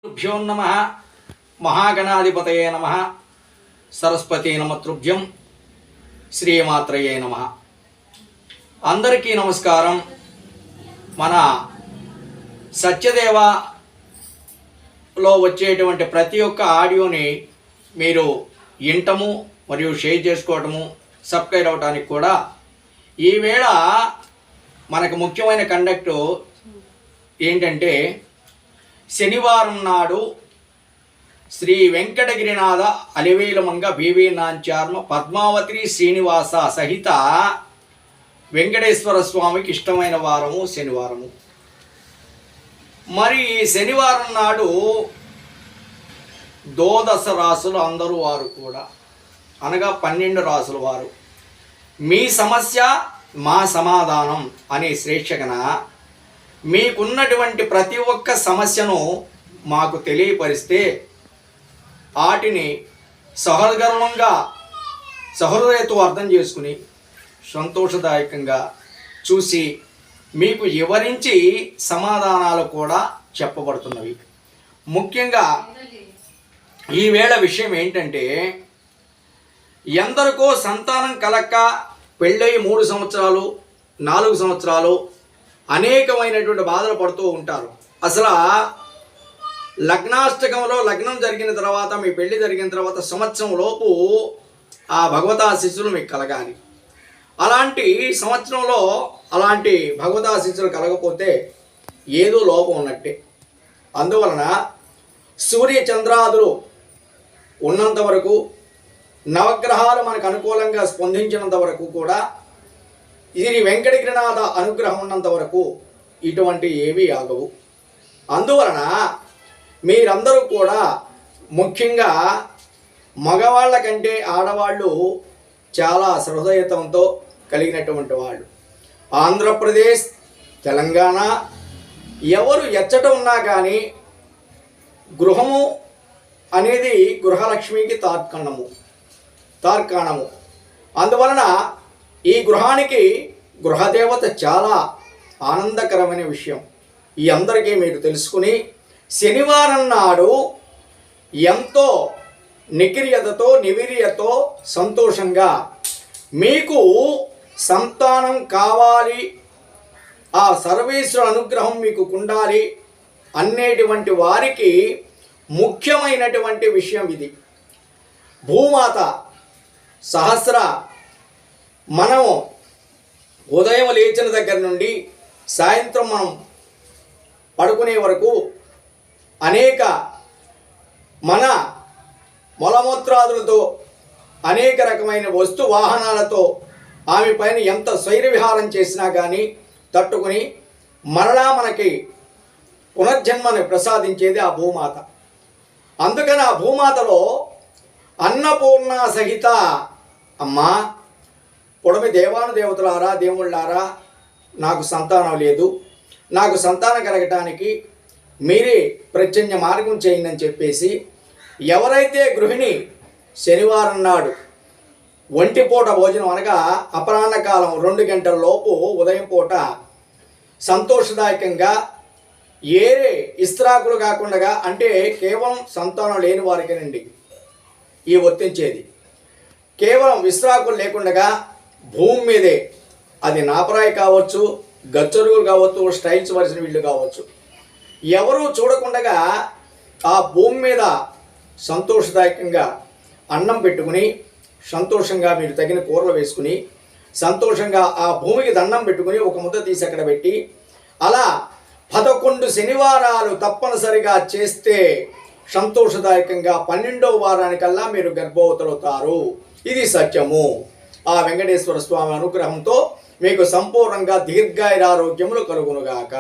తుభ్యో నమః మహాగణాధిపతయే నమః సరస్వతీ నమః శ్రీమాత్రయే నమః. అందరికీ నమస్కారం. మన సత్యదేవలో వచ్చేటువంటి ప్రతి ఒక్క ఆడియోని మీరు వినటము మరియు షేర్ చేసుకోవటము, సబ్స్క్రైబ్ అవడానికి కూడా ఈవేళ మనకు ముఖ్యమైన కండక్ట్ ఏంటంటే, శనివారం నాడు శ్రీ వెంకటగిరినాథ అలివేలమంగ బీవీ నాంచార్మ పద్మావతి శ్రీనివాస సహిత వెంకటేశ్వర స్వామికి ఇష్టమైన వారము శనివారము. మరి శనివారం నాడు ద్వాదశ రాసులు అందరూ వారు కూడా, అనగా 12 రాసుల వారు మీ సమస్య మా సమాధానం అనే శీర్షికన మీకున్నటువంటి ప్రతి ఒక్క సమస్యను మాకు తెలియపరిస్తే వాటిని సహృదయంగా సహృదయతో అర్థం చేసుకుని సంతోషదాయకంగా చూసి మీకు వివరించి సమాధానాలు కూడా చెప్పబడుతున్నవి. ముఖ్యంగా ఈవేళ విషయం ఏంటంటే, ఎందరికో సంతానం కలక్క పెళ్ళయి 3 సంవత్సరాలు 4 సంవత్సరాలు అనేకమైనటువంటి బాధలు పడుతూ ఉంటారు. అసలు లగ్నాష్టకంలో లగ్నం జరిగిన తర్వాత, మీ పెళ్లి జరిగిన తర్వాత సంవత్సరం లోపు ఆ భగవతాశీస్సులు మీకు కలగాలి. అలాంటి సంవత్సరంలో అలాంటి భగవతాశీస్సులు కలగకపోతే ఏదో లోపం ఉన్నట్టే. అందువలన సూర్య చంద్రాదులు ఉన్నంత వరకు, నవగ్రహాలు మనకు అనుకూలంగా స్పందించినంత వరకు కూడా, ఇది వెంకటగిరినాథ అనుగ్రహం ఉన్నంత వరకు ఇటువంటి ఏమీ ఆగవు. అందువలన మీరందరూ కూడా, ముఖ్యంగా మగవాళ్ళ కంటే ఆడవాళ్ళు చాలా హృదయతంతో కలిగినటువంటి వాళ్ళు. ఆంధ్రప్రదేశ్, తెలంగాణ ఎవరు ఎచ్చట ఉన్నా కానీ గృహము అనేది గృహలక్ష్మికి తార్కాణము. అందువలన ఈ గృహానికి గృహదేవత చాలా ఆనందకరమైన విషయం. ఈ అందరికీ మీరు తెలుసుకుని, శనివారం నాడు ఎంతో నికిర్యతతో నివిర్యతో సంతోషంగా మీకు సంతానం కావాలి, ఆ సర్వేశ్వర అనుగ్రహం మీకు ఉండాలి అనేటువంటి వారికి ముఖ్యమైనటువంటి విషయం ఇది. భూమాత సహస్ర మనం ఉదయం లేచిన దగ్గర నుండి సాయంత్రం మనం పడుకునే వరకు అనేక మన మలమూత్రాదులతో అనేక రకమైన వస్తు వాహనాలతో ఆమె పైన ఎంత స్వైరవిహారం చేసినా కానీ తట్టుకుని మరలా మనకి పునర్జన్మని ప్రసాదించేది ఆ భూమాత. అందుకని ఆ భూమాతలో అన్నపూర్ణ సహిత అమ్మా, పొడమి దేవానుదేవతలారా, దేవుళ్ళారా, నాకు సంతానం లేదు, నాకు సంతానం కలగటానికి మీరే ప్రత్యన్య మార్గం చేయండి అని చెప్పేసి, ఎవరైతే గృహిణి శనివారం నాడు ఒంటిపూట భోజనం అనగా అపరాహ్నకాలం 2 గంటల లోపు ఉదయం పూట సంతోషదాయకంగా ఏరే ఇస్త్రాకులు కాకుండా, అంటే కేవలం సంతానం లేని వారికేనండి ఈ వర్తించేది. కేవలం విస్త్రాకులు లేకుండా భూమి మీదే, అది నాపరాయి కావచ్చు, గచ్చరుగులు కావచ్చు, స్టైల్స్ వరిసిన వీళ్ళు కావచ్చు, ఎవరూ చూడకుండా ఆ భూమి మీద సంతోషదాయకంగా అన్నం పెట్టుకుని, సంతోషంగా మీరు తగిన కూరలు వేసుకుని, సంతోషంగా ఆ భూమికి దండం పెట్టుకుని ఒక ముద్ద తీసి అక్కడ పెట్టి, అలా 11 శనివారాలు తప్పనిసరిగా చేస్తే సంతోషదాయకంగా 12వ వారానికల్లా మీరు గర్భవతులవుతారు. ఇది సత్యము. ఆ వెంకటేశ్వర స్వామి అనుగ్రహంతో మీకు సంపూర్ణంగా దీర్ఘాయురారోగ్యములు కలుగునుగాక.